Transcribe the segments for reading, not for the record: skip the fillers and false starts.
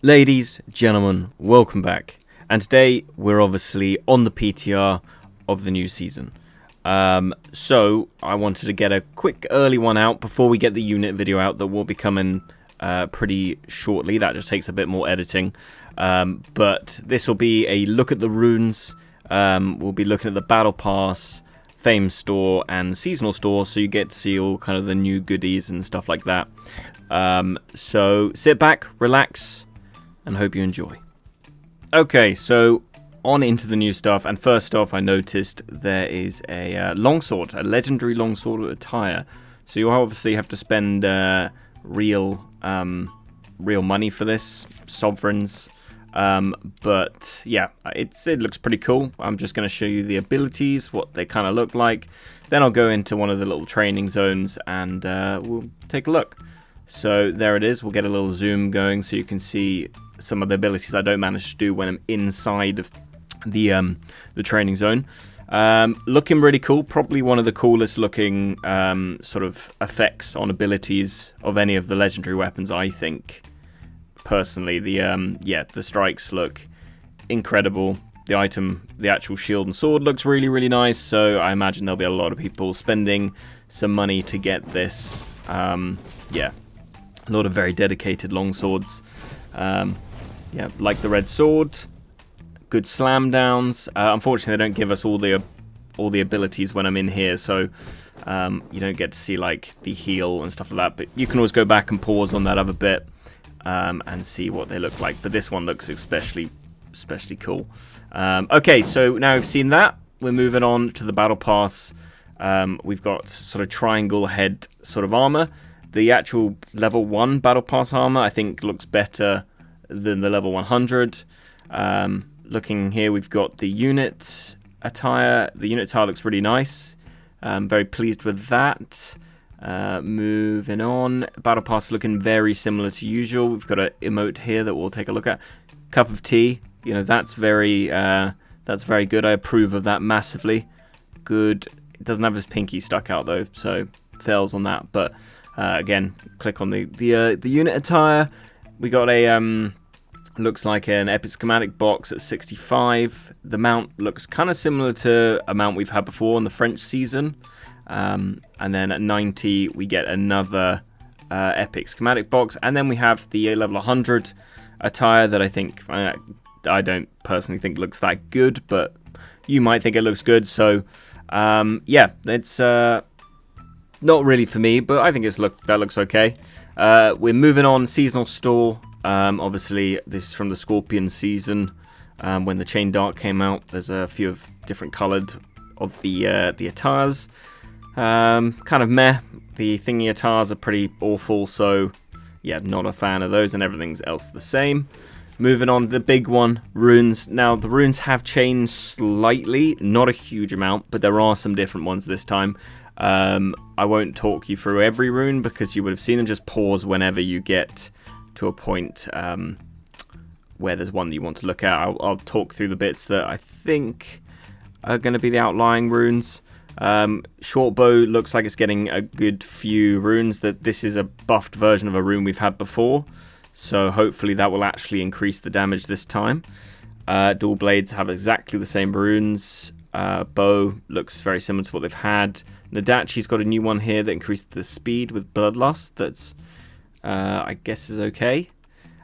Ladies, gentlemen, welcome back. And today we're obviously on the PTR of the new season. So I wanted to get a quick early one out before we get the unit video out that will be coming pretty shortly. That just takes a bit more editing. But this will be a look at the runes. We'll be looking at the Battle Pass, Fame Store, and Seasonal Store, so you get to see all kind of the new goodies and stuff like that. So sit back, relax, and hope you enjoy. Okay, so on into the new stuff, and first off I noticed there is a longsword, a legendary longsword attire. So you obviously have to spend real money for this, sovereigns, but yeah, it looks pretty cool. I'm just going to show you the abilities, what they kind of look like, then I'll go into one of the little training zones and we'll take a look. So there it is. We'll get a little zoom going so you can see some of the abilities I don't manage to do when I'm inside of the training zone. Looking really cool. Probably one of the coolest looking sort of effects on abilities of any of the legendary weapons, I think. Personally, the strikes look incredible. The actual shield and sword looks really, really nice. So I imagine there'll be a lot of people spending some money to get this. Yeah. A lot of very dedicated longswords. Yeah, like the red sword. Good slam downs. Unfortunately, they don't give us all the abilities when I'm in here, so you don't get to see like the heal and stuff like that. But you can always go back and pause on that other bit and see what they look like. But this one looks especially cool. Okay, so now we've seen that, we're moving on to the battle pass. We've got sort of triangle head sort of armor. The actual level 1 Battle Pass armor, I think, looks better than the level 100. Looking here, we've got the unit attire. The unit attire looks really nice. Very pleased with that. Moving on. Battle Pass looking very similar to usual. We've got an emote here that we'll take a look at. Cup of tea. You know, that's very good. I approve of that massively. Good. It doesn't have his pinky stuck out, though, so fails on that. But again, click on the unit attire. We got a looks like an epic schematic box at 65. The mount looks kind of similar to a mount we've had before in the French season. And then at 90 we get another epic schematic box, and then we have the level 100 attire that I think I don't personally think looks that good, but you might think it looks good. So yeah, it's not really for me, but I think that looks okay. We're moving on. Seasonal store. Obviously, this is from the Scorpion season when the Chain Dart came out. There's a few of different coloured of the attires. Kind of meh. The thingy attires are pretty awful, so yeah, not a fan of those, and everything's else the same. Moving on, the big one, runes. Now, the runes have changed slightly, not a huge amount, but there are some different ones this time. I won't talk you through every rune because you would have seen them. Just pause whenever you get to a point where there's one that you want to look at. I'll talk through the bits that I think are going to be the outlying runes. Short bow looks like it's getting a good few runes. That this is a buffed version of a rune we've had before, so hopefully that will actually increase the damage this time. Dual blades have exactly the same runes. Bow looks very similar to what they've had. Nadachi's got a new one here that increased the speed with Bloodlust. That's, I guess, is okay.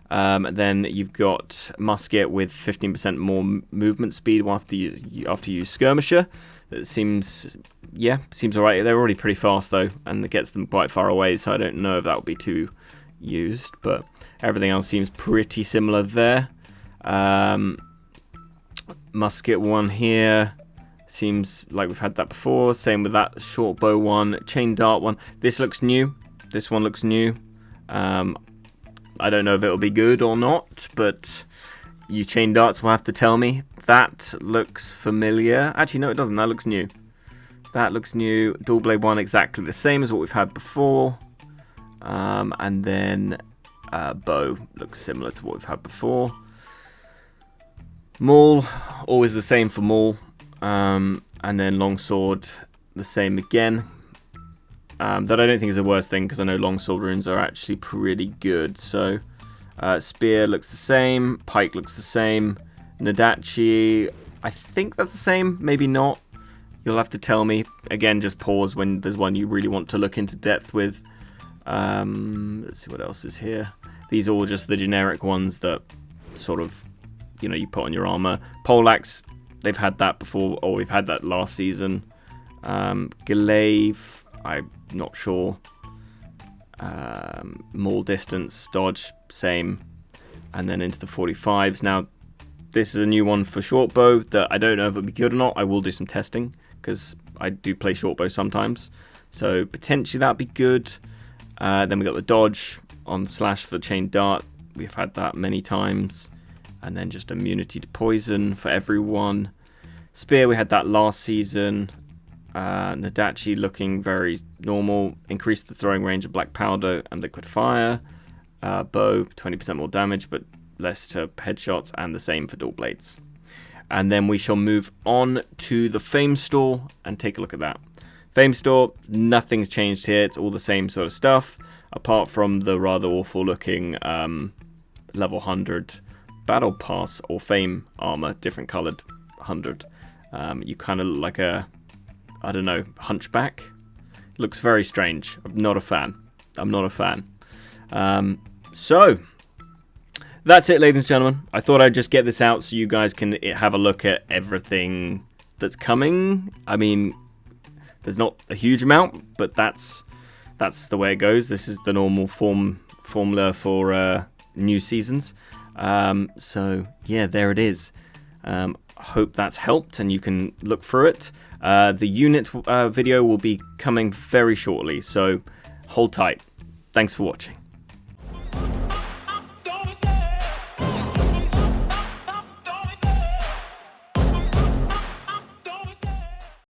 Then you've got Musket with 15% more movement speed after you use Skirmisher. That seems alright. They're already pretty fast though, and it gets them quite far away, so I don't know if that will be too used, but everything else seems pretty similar there. Musket one here. Seems like we've had that before. Same with that short bow one. Chain dart one. This looks new. This one looks new. I don't know if it'll be good or not, but you chain darts will have to tell me. That looks familiar. Actually, no, it doesn't. That looks new. That looks new. Dual blade one, exactly the same as what we've had before. And then bow looks similar to what we've had before. Maul, always the same for Maul. And then longsword, the same again. That I don't think is the worst thing, because I know longsword runes are actually pretty good. So Spear looks the same. Pike looks the same. Nadachi, I think that's the same. Maybe not. You'll have to tell me. Again, just pause when there's one you really want to look into depth with. Let's see what else is here. These are all just the generic ones that sort of, you know, you put on your armor. Poleaxe, they've had that before, or we've had that last season. Glaive, I'm not sure. Maul distance, dodge, same. And then into the 45s. Now, this is a new one for shortbow that I don't know if it'll be good or not. I will do some testing because I do play shortbow sometimes. So potentially that'd be good. Then we got the dodge on slash for chain dart. We've had that many times. And then just immunity to poison for everyone. Spear, we had that last season. Nadachi looking very normal. Increased the throwing range of black powder and liquid fire. Bow, 20% more damage, but less to headshots, and the same for dual blades. And then we shall move on to the Fame Store and take a look at that. Fame Store, nothing's changed here. It's all the same sort of stuff, apart from the rather awful looking level 100 battle pass or fame armor, different colored 100. You kind of look like a, I don't know, hunchback. Looks very strange. I'm not a fan. So that's it, ladies and gentlemen. I thought I'd just get this out so you guys can have a look at everything that's coming. I mean, there's not a huge amount, but that's the way it goes. This is the normal formula for new seasons. So yeah, there it is. Hope that's helped and you can look through it. The unit video will be coming very shortly, so hold tight. Thanks for watching.